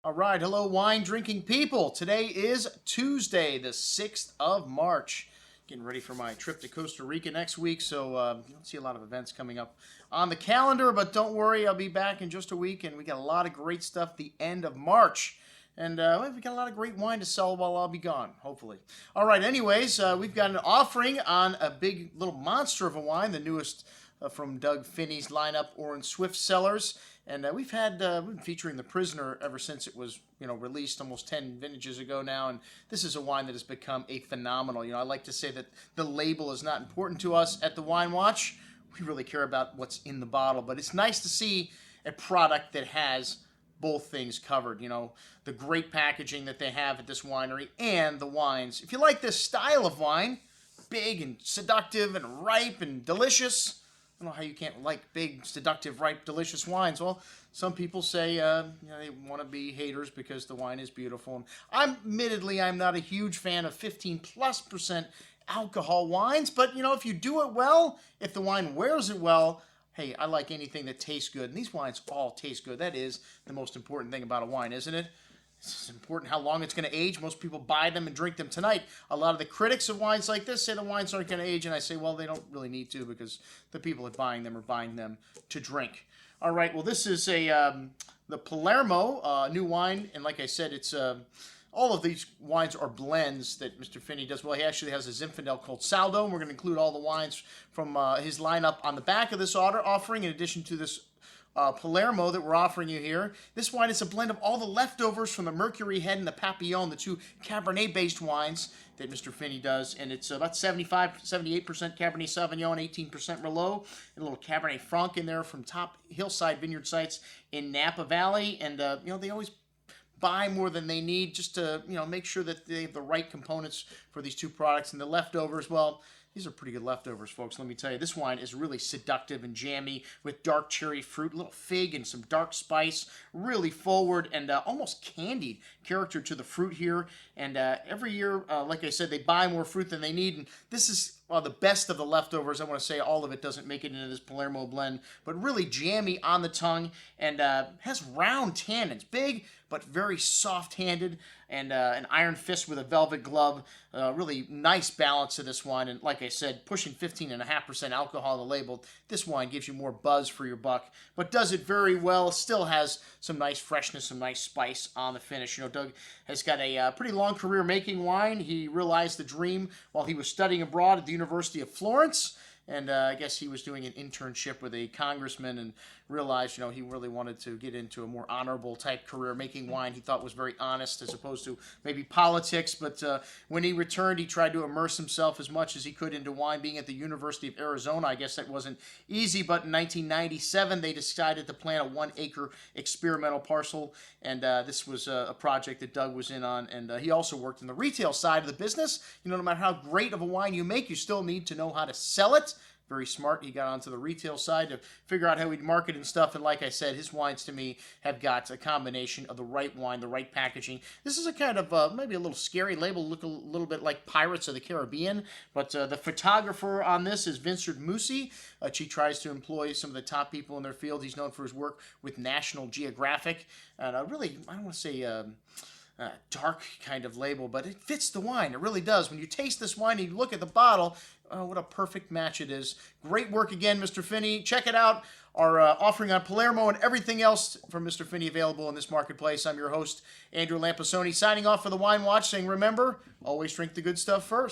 All right, hello, wine drinking people. Today is Tuesday, the 6th of March. Getting ready for my trip to Costa Rica next week, so you don't see a lot of events coming up on the calendar, but don't worry, I'll be back in just a week, and we got a lot of great stuff the end of March. And we got a lot of great wine to sell while I'll be gone, hopefully. All right, anyways, we've got an offering on a big little monster of a wine, the newest from Doug Phinney's lineup, Orin Swift Cellars. And we've been featuring The Prisoner ever since it was, released almost 10 vintages ago now. And this is a wine that has become a phenomenal. I like to say that the label is not important to us at the Wine Watch. We really care about what's in the bottle. But it's nice to see a product that has both things covered. The great packaging that they have at this winery and the wines. If you like this style of wine, big and seductive and ripe and delicious, I don't know how you can't like big, seductive, ripe, delicious wines. Well, some people say they want to be haters because the wine is beautiful. And I'm not a huge fan of 15+% alcohol wines, but if you do it well, if the wine wears it well, hey, I like anything that tastes good. And these wines all taste good. That is the most important thing about a wine, isn't it? It's important how long it's going to age. Most people buy them and drink them tonight. A lot of the critics of wines like this say the wines aren't going to age, and I say, well, they don't really need to because the people that are buying them to drink. All right, well, this is the Palermo new wine, and like I said, it's all of these wines are blends that Mr. Phinney does. Well, he actually has a Zinfandel called Saldo, and we're going to include all the wines from his lineup on the back of this offering, in addition to this Palermo that we're offering you here. This wine is a blend of all the leftovers from the Mercury Head and the Papillon, the two Cabernet-based wines that Mr. Phinney does, and it's about 78% Cabernet Sauvignon, 18% Merlot, and a little Cabernet Franc in there from top hillside vineyard sites in Napa Valley, and they always buy more than they need just to make sure that they have the right components for these two products. And the leftovers, well, these are pretty good leftovers, folks. Let me tell you, this wine is really seductive and jammy with dark cherry fruit, a little fig and some dark spice, really forward and almost candied character to the fruit here. And every year, like I said, they buy more fruit than they need. And this is the best of the leftovers. I want to say all of it doesn't make it into this Palermo blend, but really jammy on the tongue and has round tannins, big but very soft-handed, and an iron fist with a velvet glove. Really nice balance to this wine, and like I said, pushing 15.5% alcohol on the label. This wine gives you more buzz for your buck, but does it very well. Still has some nice freshness, some nice spice on the finish. Doug has got a pretty long career making wine. He realized the dream while he was studying abroad at the University of Florence. And I guess he was doing an internship with a congressman and realized, he really wanted to get into a more honorable type career, making wine he thought was very honest as opposed to maybe politics. But when he returned, he tried to immerse himself as much as he could into wine, being at the University of Arizona. I guess that wasn't easy, but in 1997, they decided to plant a 1-acre experimental parcel. And this was a project that Doug was in on. And he also worked in the retail side of the business. No matter how great of a wine you make, you still need to know how to sell it. Very smart. He got onto the retail side to figure out how he'd market and stuff. And like I said, his wines to me have got a combination of the right wine, the right packaging. This is a kind of maybe a little scary label, look a little bit like Pirates of the Caribbean. But the photographer on this is Vincent Musi. He tries to employ some of the top people in their field. He's known for his work with National Geographic. And really, I don't want to say dark kind of label, but it fits the wine. It really does. When you taste this wine and you look at the bottle, what a perfect match it is. Great work again, Mr. Phinney. Check it out. Our offering on Palermo and everything else from Mr. Phinney available in this marketplace. I'm your host, Andrew Lampasoni, signing off for the Wine Watch, saying remember, always drink the good stuff first.